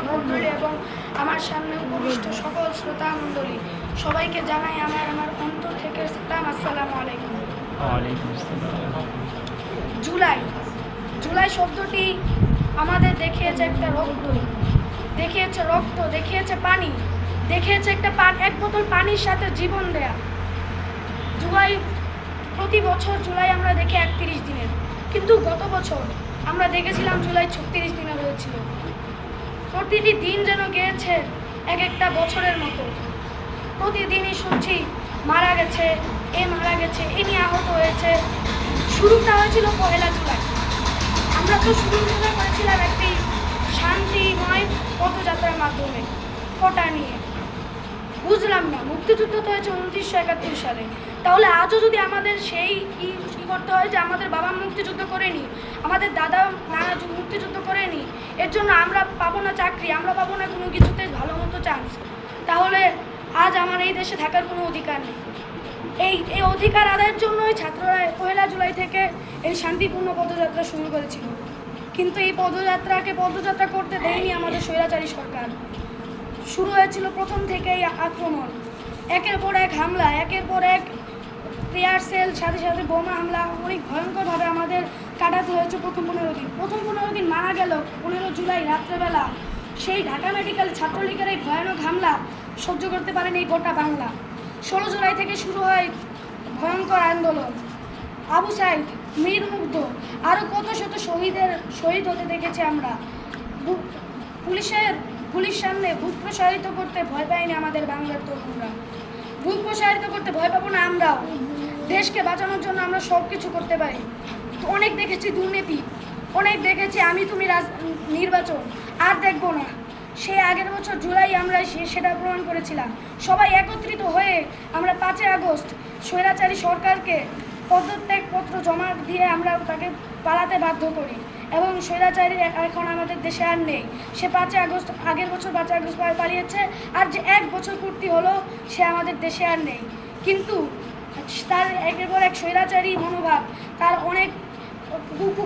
অভিভাবক মণ্ডলী এবং আমার সামনে উপবিষ্ট সকল শ্রোতা মণ্ডলী সবাইকে জানাই আমার অন্তর থেকে সালাম। আসসালামু আলাইকুম। জুলাই শব্দটি আমাদের দেখিয়েছে একটা রক্ত, দেখিয়েছে পানি, দেখিয়েছে এক বোতল পানির সাথে জীবন দেয়া। প্রতি বছর জুলাই আমরা দেখি 31 দিনের, কিন্তু গত বছর আমরা দেখেছিলাম জুলাই 36 দিনের হয়েছিল। প্রতিটি দিন যেন গিয়েছে এক একটা বছরের মতো। প্রতিদিনই শুনছি মারা গেছে, এ নিয়ে আহত হয়েছে। শুরুটা হয়েছিল 1 জুলাই। আমরা তো শুরু করেছিলাম একটি শান্তিময় পদযাত্রার মাধ্যমে, কোটা নিয়ে। বুঝলাম না, মুক্তিযুদ্ধ তো হয়েছে 1971 সালে, তাহলে আজও যদি আমাদের সেই কি করতে হয় যে আমাদের বাবা মুক্তিযুদ্ধ করেনি, আমাদের দাদা নানা মুক্তিযুদ্ধ করেনি, এর জন্য আমরা পাবো না চাকরি, আমরা পাবো না কোনো কিছুতে ভালো মতো চান্স, তাহলে আজ আমার এই দেশে থাকার কোনো অধিকার নেই। এই অধিকার আদায়ের জন্যই ছাত্ররা 1 জুলাই থেকে এই শান্তিপূর্ণ পদযাত্রা শুরু করেছিল। কিন্তু এই পদযাত্রা করতে দেয়নি আমাদের স্বৈরাচারী সরকার। শুরু হয়েছিল প্রথম থেকেই আক্রমণ, একের পর এক হামলা, একের পর এক টিয়ার সেল, সাথে সাথে বোমা হামলা। অনেক ভয়ঙ্করভাবে আমাদের কাটাতে হয়েছে প্রথম 15 দিন মারা গেল 15 জুলাই রাত্রেবেলা। সেই ঢাকা মেডিকেল ছাত্রলীগের এই ভয়ানক হামলা সহ্য করতে পারেনি এই গোটা বাংলা। 16 জুলাই থেকে শুরু হয় ভয়ঙ্কর আন্দোলন। আবু সাইদ, মীর মুগ্ধ, আরও কত শত শহীদ হতে দেখেছি আমরা। পুলিশ সামনে বুক প্রসারিত করতে ভয় পায়নি আমাদের বাংলার তরুণরা। বুক প্রসারিত করতে ভয় পাবো না আমরাও। দেশকে বাঁচানোর জন্য আমরা সব কিছু করতে পারি। অনেক দেখেছি দুর্নীতি, অনেক দেখেছি আমি তুমি নির্বাচন, আর দেখবো না। সেই আগের বছর জুলাই আমরা সেটা প্রমাণ করেছিলাম। সবাই একত্রিত হয়ে আমরা 5 আগস্ট স্বৈরাচারী সরকারকে পদত্যাগপত্র জমা দিয়ে আমরা তাকে পালাতে বাধ্য করি, এবং স্বৈরাচারী এখন আমাদের দেশে আর নেই। সে আগের বছর 5 আগস্ট পালিয়েছে, আর যে 1 বছর পূর্তি হলো সে আমাদের দেশে আর নেই। কিন্তু তার একের পর এক স্বৈরাচারী মনোভাব, তার অনেক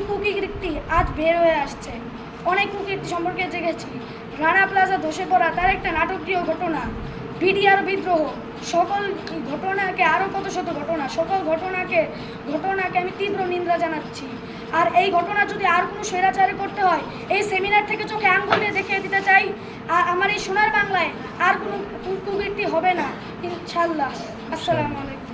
কুকীর্তি আজ বের হয়ে আসছে। অনেক কুকীর্তি সম্পর্কে জেগেছি। রানা প্লাজা ধসে পড়া তার একটা নাটকীয় ঘটনা, বিডিআর বিদ্রোহ, সকল ঘটনাকে, আরও কত শত ঘটনা, সকল ঘটনাকে আমি তীব্র নিন্দা জানাচ্ছি। আর এই ঘটনা যদি আর কোনো স্বৈরাচারে করতে হয়, এই সেমিনার থেকে চোখে আঙ্গুল দিয়ে দেখিয়ে দিতে চাই, আমার এই সোনার বাংলায় আর কোনো কুকীর্তি হবে না ইনশাআল্লাহ। আসসালামু আলাইকুম।